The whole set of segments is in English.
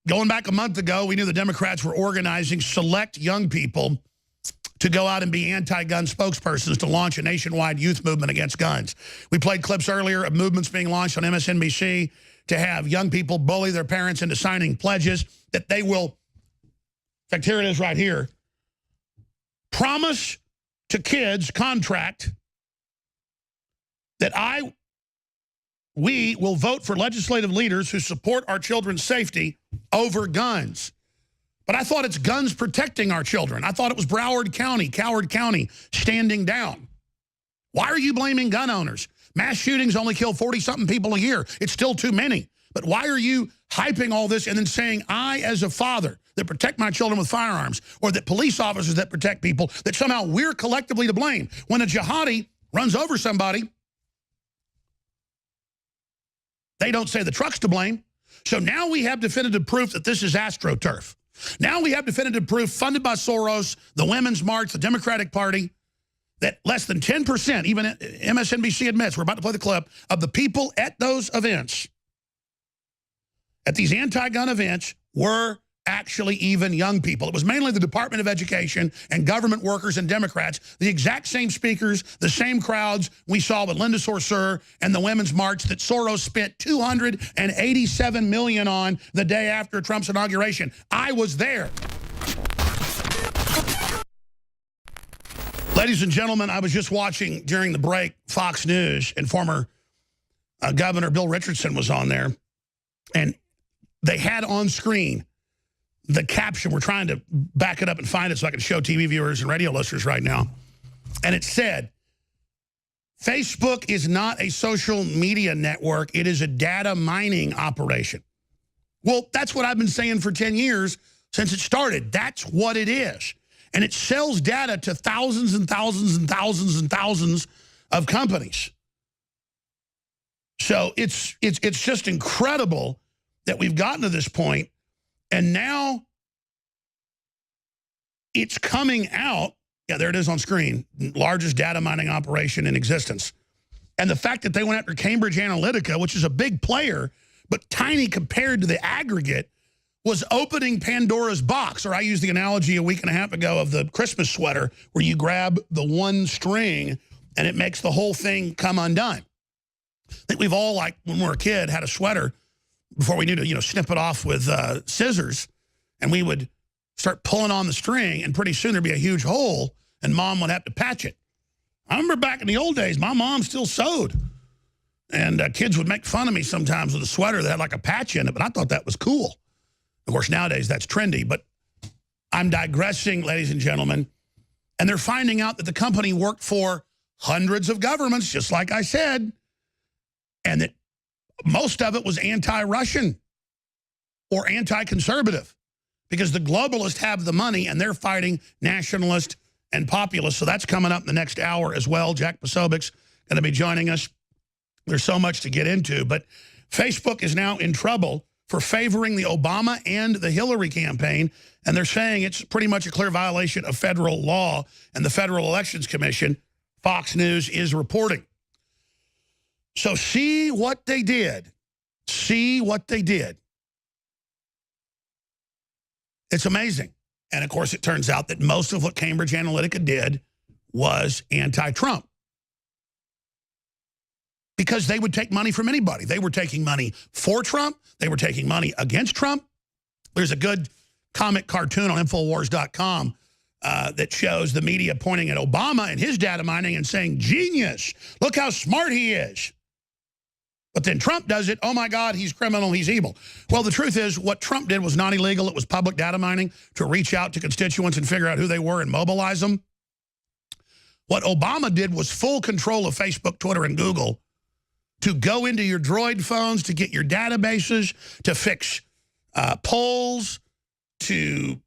Going back a month ago, we knew the Democrats were organizing select young people to go out and be anti-gun spokespersons to launch a nationwide youth movement against guns. We played clips earlier of movements being launched on MSNBC to have young people bully their parents into signing pledges that they will, in fact, here it is right here, promise to kids, contract, that we will vote for legislative leaders who support our children's safety over guns. But I thought it's guns protecting our children. I thought it was Broward County, Coward County, standing down. Why are you blaming gun owners? Mass shootings only kill 40-something people a year. It's still too many. But why are you hyping all this and then saying, I, as a father, that protect my children with firearms, or that police officers that protect people, that somehow we're collectively to blame? When a jihadi runs over somebody, they don't say the truck's to blame. So now we have definitive proof that this is Astroturf. Now we have definitive proof, funded by Soros, the Women's March, the Democratic Party, that less than 10%, even MSNBC admits, we're about to play the clip, of the people at those events, at these anti-gun events, were actually even young people. It was mainly the Department of Education and government workers and Democrats, the exact same speakers, the same crowds we saw with Linda Sarsour and the Women's March that Soros spent $287 million on the day after Trump's inauguration. I was there. Ladies and gentlemen, I was just watching during the break Fox News, and former Governor Bill Richardson was on there, and they had on screen the caption. We're trying to back it up and find it so I can show TV viewers and radio listeners right now. And it said, Facebook is not a social media network. It is a data mining operation. Well, that's what I've been saying for 10 years since it started. That's what it is. And it sells data to thousands and thousands and thousands and thousands of companies. So it's just incredible that we've gotten to this point. And now it's coming out. Yeah, there it is on screen. Largest data mining operation in existence. And the fact that they went after Cambridge Analytica, which is a big player, but tiny compared to the aggregate, was opening Pandora's box. Or I used the analogy a week and a half ago of the Christmas sweater, where you grab the one string and it makes the whole thing come undone. I think we've all, like when we were a kid, had a sweater before we knew to, snip it off with scissors, and we would start pulling on the string, and pretty soon there'd be a huge hole, and Mom would have to patch it. I remember back in the old days, my mom still sewed, and kids would make fun of me sometimes with a sweater that had like a patch in it, but I thought that was cool. Of course, nowadays that's trendy, but I'm digressing, ladies and gentlemen, and they're finding out that the company worked for hundreds of governments, just like I said, and that most of it was anti-Russian or anti-conservative, because the globalists have the money and they're fighting nationalists and populists. So that's coming up in the next hour as well. Jack Posobiec's going to be joining us. There's so much to get into, but Facebook is now in trouble for favoring the Obama and the Hillary campaign, and they're saying it's pretty much a clear violation of federal law and the Federal Elections Commission, Fox News is reporting. So see what they did. See what they did. It's amazing. And, of course, it turns out that most of what Cambridge Analytica did was anti-Trump, because they would take money from anybody. They were taking money for Trump. They were taking money against Trump. There's a good comic cartoon on Infowars.com that shows the media pointing at Obama and his data mining and saying, genius, look how smart he is. But then Trump does it, oh my God, he's criminal, he's evil. Well, the truth is what Trump did was not illegal. It was public data mining to reach out to constituents and figure out who they were and mobilize them. What Obama did was full control of Facebook, Twitter, and Google to go into your Droid phones, to get your databases, to fix polls, to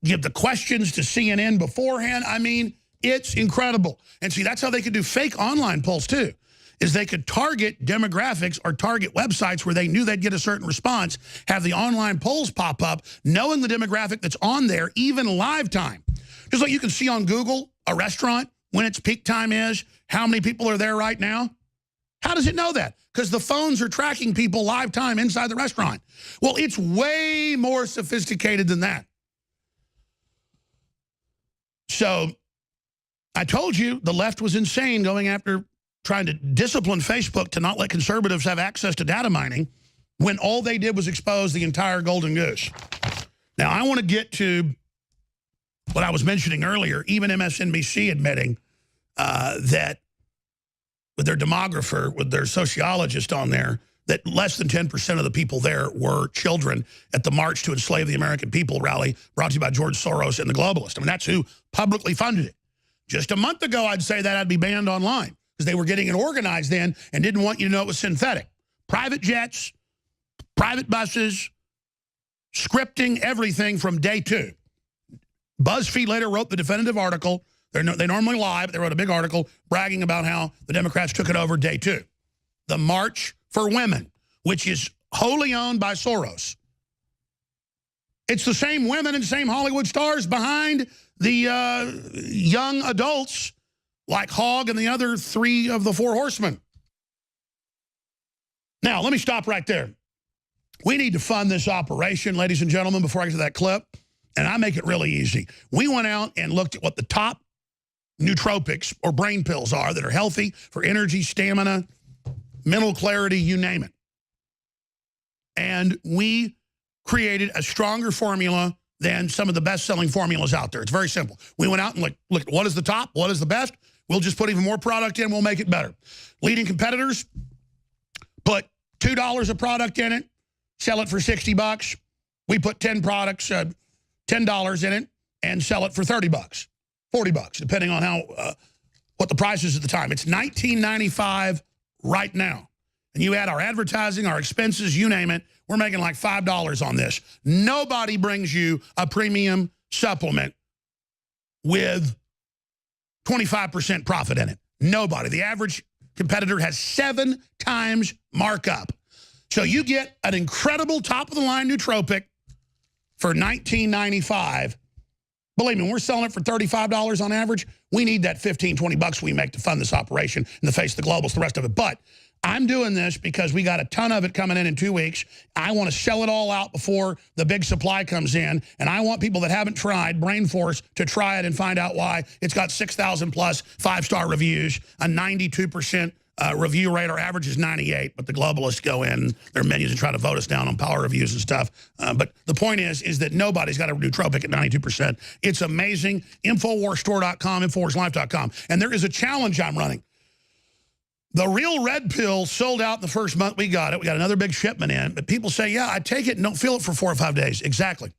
give the questions to CNN beforehand. I mean, it's incredible. And see, that's how they could do fake online polls too, is they could target demographics or target websites where they knew they'd get a certain response, have the online polls pop up, knowing the demographic that's on there, even live time. Just like you can see on Google, a restaurant, when its peak time is, how many people are there right now, How does it know that? Because the phones are tracking people live time inside the restaurant. Well, it's way more sophisticated than that. So I told you the left was insane going after trying to discipline Facebook to not let conservatives have access to data mining when all they did was expose the entire golden goose. Now, I want to get to what I was mentioning earlier, even MSNBC admitting that with their demographer, with their sociologist on there, that less than 10% of the people there were children at the March to Enslave the American People rally brought to you by George Soros and the globalists. I mean, that's who publicly funded it. Just a month ago, I'd say that I'd be banned online because they were getting it organized then and didn't want you to know it was synthetic. Private jets, private buses, scripting everything from day 2. BuzzFeed later wrote the definitive article. They normally lie, but they wrote a big article bragging about how the Democrats took it over day 2. The March for Women, which is wholly owned by Soros. It's the same women and same Hollywood stars behind the young adults like Hogg and the other 3 of the 4 horsemen. Now, let me stop right there. We need to fund this operation, ladies and gentlemen, before I get to that clip. And I make it really easy. We went out and looked at what the top nootropics or brain pills are that are healthy for energy, stamina, mental clarity, you name it. And we created a stronger formula than some of the best-selling formulas out there. It's very simple. We went out and looked at what is the top, what is the best. We'll just put even more product in, we'll make it better. Leading competitors put $2 a product in it, sell it for $60. We put 10 products, $10 in it, and sell it for $30, $40, depending on how what the price is at the time. It's $19.95 right now. And you add our advertising, our expenses, you name it, we're making like $5 on this. Nobody brings you a premium supplement with 25% profit in it. Nobody. The average competitor has 7 times markup. So you get an incredible top-of-the-line nootropic for $19.95. Believe me, when we're selling it for $35 on average, we need that $15, $20 we make to fund this operation in the face of the globals, the rest of it. But I'm doing this because we got a ton of it coming in 2 weeks. I want to sell it all out before the big supply comes in. And I want people that haven't tried Brain Force to try it and find out why. It's got 6,000 plus 5-star reviews, a 92% review rate. Our average is 98, but the globalists go in, their minions, and try to vote us down on power reviews and stuff. But the point is that nobody's got a nootropic at 92%. It's amazing. Infowarsstore.com, InfoWarsLife.com. And there is a challenge I'm running. The real red pill sold out in the first month we got it. We got another big shipment in. But people say, yeah, I take it and don't feel it for 4 or 5 days. Exactly.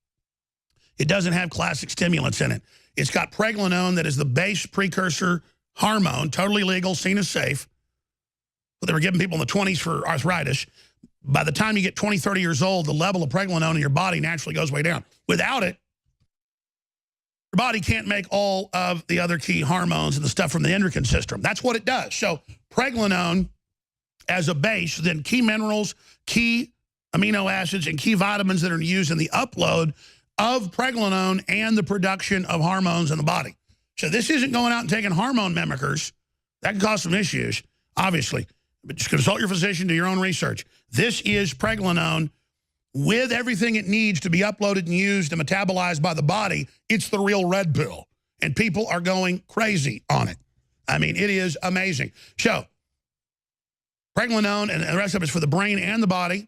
It doesn't have classic stimulants in it. It's got pregnenolone that is the base precursor hormone, totally legal, seen as safe. But they were giving people in the 20s for arthritis. By the time you get 20, 30 years old, the level of pregnenolone in your body naturally goes way down. Without it, your body can't make all of the other key hormones and the stuff from the endocrine system. That's what it does. So pregnenolone as a base, then key minerals, key amino acids, and key vitamins that are used in the upload of pregnenolone and the production of hormones in the body. So this isn't going out and taking hormone mimickers. That can cause some issues, obviously. But just consult your physician, do your own research. This is pregnenolone with everything it needs to be uploaded and used and metabolized by the body. It's the real red pill. And people are going crazy on it. I mean, it is amazing. So, pregnenolone and the rest of it is for the brain and the body.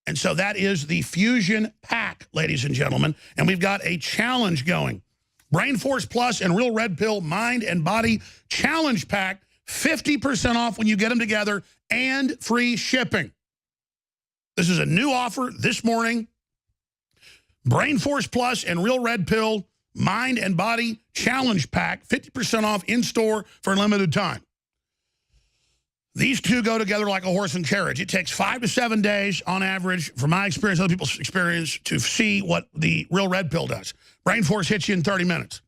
And so that is the Fusion Pack, ladies and gentlemen. And we've got a challenge going. Brain Force Plus and Real Red Pill Mind and Body Challenge Pack. 50% off when you get them together and free shipping. This is a new offer this morning. Brain Force Plus and Real Red Pill Mind and Body Challenge Pack, 50% off in store for a limited time. These two go together like a horse and carriage. It takes 5 to 7 days on average, from my experience, other people's experience, to see what the Real Red Pill does. Brain Force hits you in 30 minutes.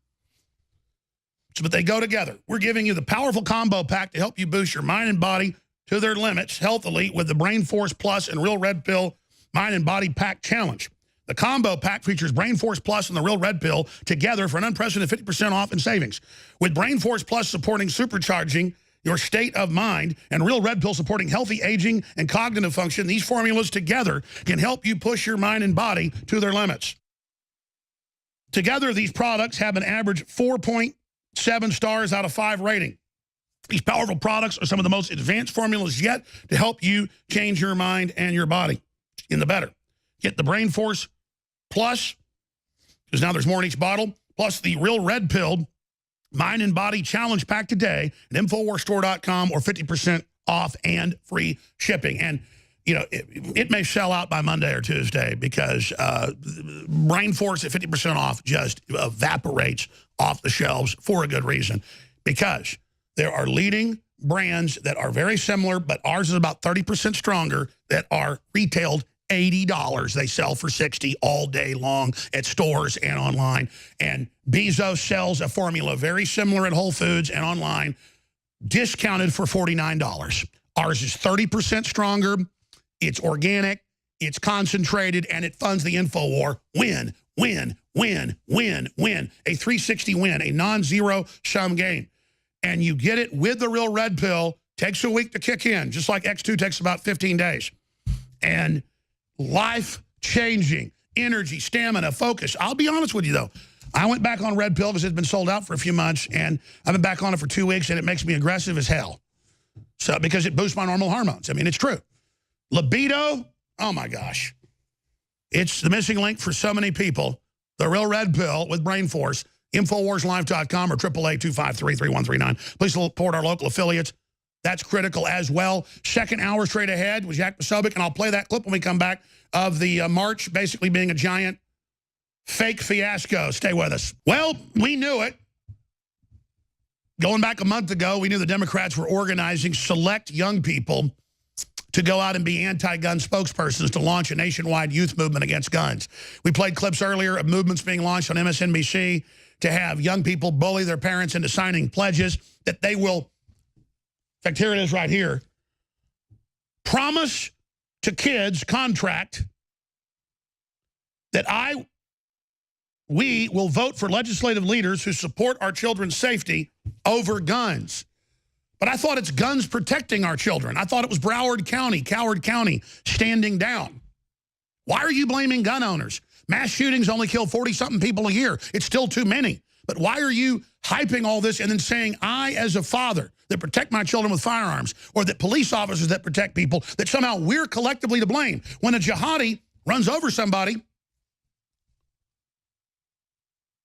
But they go together. We're giving you the powerful combo pack to help you boost your mind and body to their limits healthily with the Brain Force Plus and Real Red Pill Mind and Body Pack Challenge. The combo pack features Brain Force Plus and the Real Red Pill together for an unprecedented 50% off in savings. With Brain Force Plus supporting supercharging your state of mind, and Real Red Pill supporting healthy aging and cognitive function. These formulas together can help you push your mind and body to their limits. Together, these products have an average 4.7 stars out of 5 rating. These powerful products are some of the most advanced formulas yet to help you change your mind and your body in the better. Get the Brain Force Plus, because now there's more in each bottle, plus the Real Red Pill Mind and Body Challenge Pack today at InfoWarsStore.com or 50% off and free shipping. And, you know, it may sell out by Monday or Tuesday because Brain Force at 50% off just evaporates off the shelves for a good reason. Because there are leading brands that are very similar, but ours is about 30% stronger, that are retailed $80. They sell for $60 all day long at stores and online. And Bezos sells a formula very similar at Whole Foods and online, discounted for $49. Ours is 30% stronger. It's organic, it's concentrated, and it funds the InfoWar. Win, win, win, win, win. A 360 win, a non-zero sum game. And you get it with the Real Red Pill. Takes a week to kick in, just like X2 takes about 15 days. And life-changing energy, stamina, focus. I'll be honest with you, though. I went back on Red Pill because it's been sold out for a few months, and I've been back on it for 2 weeks, and it makes me aggressive as hell. So, because it boosts my normal hormones. I mean, it's true. Libido, oh my gosh. It's the missing link for so many people. The Real Red Pill with Brain Force. InfoWarsLive.com or 888-253-3139. Please support our local affiliates. That's critical as well. Second hour straight ahead with Jack Posobiec, and I'll play that clip when we come back of the march basically being a giant fake fiasco. Stay with us. Well, we knew it. Going back a month ago, we knew the Democrats were organizing select young people to go out and be anti-gun spokespersons to launch a nationwide youth movement against guns. We played clips earlier of movements being launched on MSNBC to have young people bully their parents into signing pledges that they will, in fact, here it is right here, promise to kids, contract, that we will vote for legislative leaders who support our children's safety over guns. But I thought it's guns protecting our children. I thought it was Broward County, Coward County, standing down. Why are you blaming gun owners? Mass shootings only kill 40-something people a year. It's still too many. But why are you hyping all this and then saying, I, as a father, that protect my children with firearms, or that police officers that protect people, that somehow we're collectively to blame? When a jihadi runs over somebody,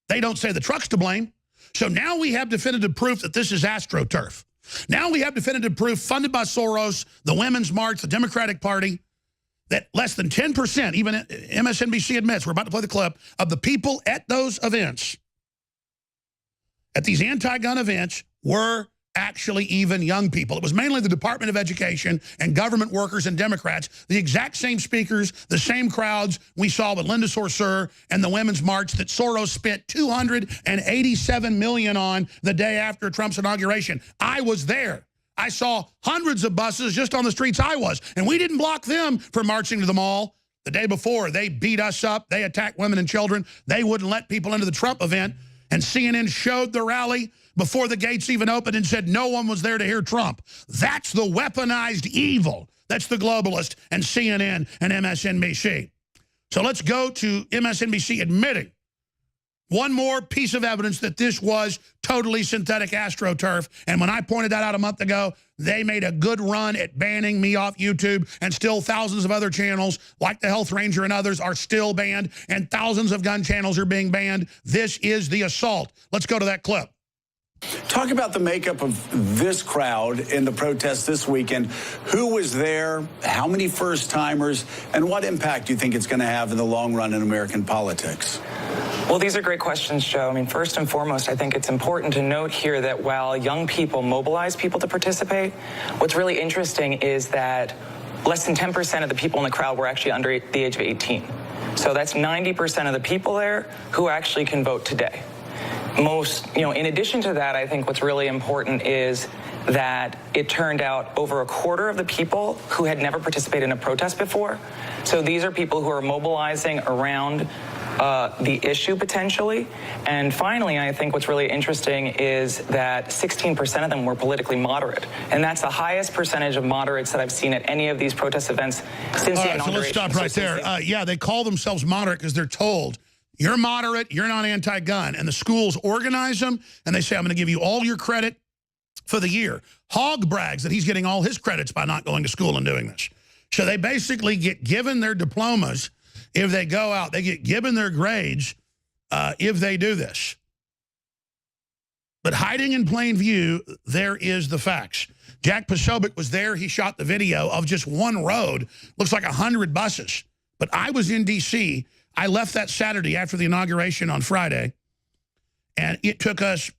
they don't say the truck's to blame. So now we have definitive proof that this is Astroturf. Now we have definitive proof, funded by Soros, the Women's March, the Democratic Party, that less than 10%, even MSNBC admits, we're about to play the clip, of the people at those events, at these anti-gun events, were actually even young people. It was mainly the Department of Education and government workers and Democrats, the exact same speakers, the same crowds we saw with Linda Sarsour and the Women's March that Soros spent $287 million on the day after Trump's inauguration. I was there. I saw hundreds of buses just on the streets I was, and we didn't block them from marching to the mall. The day before, they beat us up. They attacked women and children. They wouldn't let people into the Trump event, and CNN showed the rally before the gates even opened and said no one was there to hear Trump. That's the weaponized evil. That's the globalist and CNN and MSNBC. So let's go to MSNBC admitting one more piece of evidence that this was totally synthetic Astroturf. And when I pointed that out a month ago, they made a good run at banning me off YouTube, and still thousands of other channels like the Health Ranger and others are still banned, and thousands of gun channels are being banned. This is the assault. Let's go to that clip. Talk about the makeup of this crowd in the protest this weekend. Who was there? How many first-timers? And what impact do you think it's going to have in the long run in American politics? Well, these are great questions, Joe. I mean, first and foremost, I think it's important to note here that while young people mobilize people to participate, what's really interesting is that less than 10% of the people in the crowd were actually under the age of 18. So that's 90% of the people there who actually can vote today. In addition to that, I think what's really important is that it turned out over a quarter of the people who had never participated in a protest before. So these are people who are mobilizing around the issue potentially. And finally, I think what's really interesting is that 16% of them were politically moderate. And that's the highest percentage of moderates that I've seen at any of these protest events since the inauguration. So let's stop right there. Yeah, they call themselves moderate because they're told, you're moderate, you're not anti-gun. And the schools organize them, and they say, I'm going to give you all your credit for the year. Hogg brags that he's getting all his credits by not going to school and doing this. So they basically get given their diplomas if they go out. They get given their grades if they do this. But hiding in plain view, there is the facts. Jack Posobiec was there. He shot the video of just one road. Looks like 100 buses. But I was in D.C. I left that Saturday after the inauguration on Friday. And it took us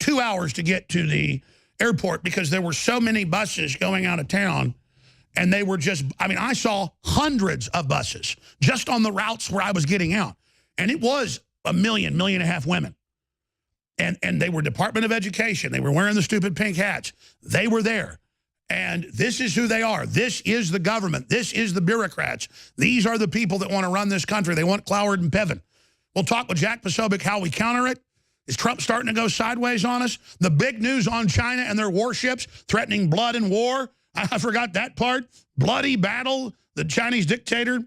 2 hours to get to the airport because there were so many buses going out of town. And they were just, I mean, I saw hundreds of buses just on the routes where I was getting out. And it was 1.5 million women. And they were Department of Education. They were wearing the stupid pink hats. They were there. And this is who they are. This is the government. This is the bureaucrats. These are the people that want to run this country. They want Cloward and Piven. We'll talk with Jack Posobiec how we counter it. Is Trump starting to go sideways on us? The big news on China and their warships threatening blood and war. I forgot that part. Bloody battle, the Chinese dictator,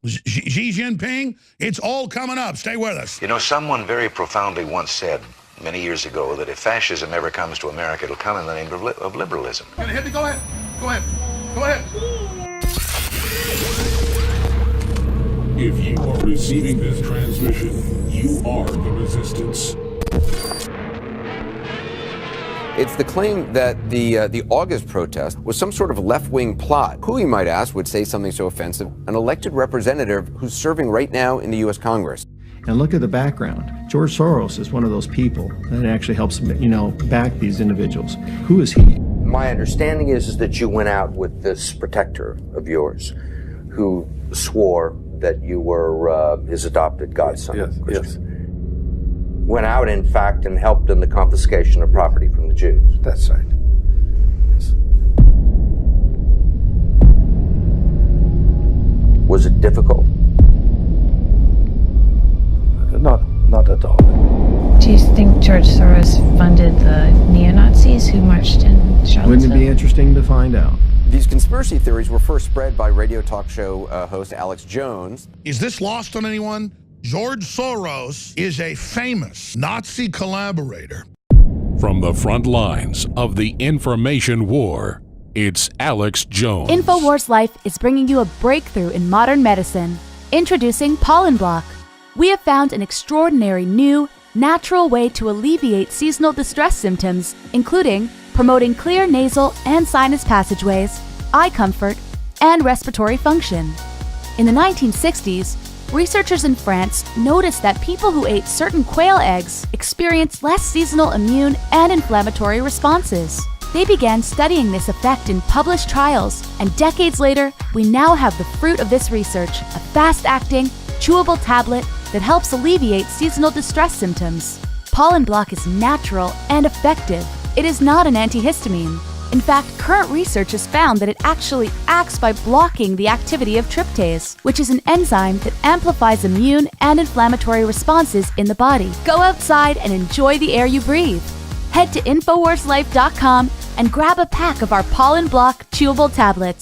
Xi Jinping. It's all coming up. Stay with us. You know, someone very profoundly once said many years ago that if fascism ever comes to America, it'll come in the name of liberalism. Gonna hit me? Go ahead. Go ahead. Go ahead. If you are receiving this transmission, you are the resistance. It's the claim that the August protest was some sort of left-wing plot. Who, you might ask, would say something so offensive? An elected representative who's serving right now in the U.S. Congress. And look at the background. George Soros is one of those people that actually helps, back these individuals. Who is he? My understanding is that you went out with this protector of yours who swore that you were his adopted godson. Yes. Went out, in fact, and helped in the confiscation of property from the Jews. That's right. Yes. Was it difficult? Not at all. Do you think George Soros funded the neo-Nazis who marched in Charlottesville? Wouldn't it be interesting to find out? These conspiracy theories were first spread by radio talk show host Alex Jones. Is this lost on anyone? George Soros is a famous Nazi collaborator. From the front lines of the information war, it's Alex Jones. InfoWars Life is bringing you a breakthrough in modern medicine. Introducing Pollen Block. We have found an extraordinary new, natural way to alleviate seasonal distress symptoms, including promoting clear nasal and sinus passageways, eye comfort, and respiratory function. In the 1960s, researchers in France noticed that people who ate certain quail eggs experienced less seasonal immune and inflammatory responses. They began studying this effect in published trials, and decades later, we now have the fruit of this research, a fast-acting, chewable tablet that helps alleviate seasonal distress symptoms. Pollen Block is natural and effective. It is not an antihistamine. In fact, current research has found that it actually acts by blocking the activity of tryptase, which is an enzyme that amplifies immune and inflammatory responses in the body. Go outside and enjoy the air you breathe. Head to InfoWarsLife.com and grab a pack of our Pollen Block chewable tablets.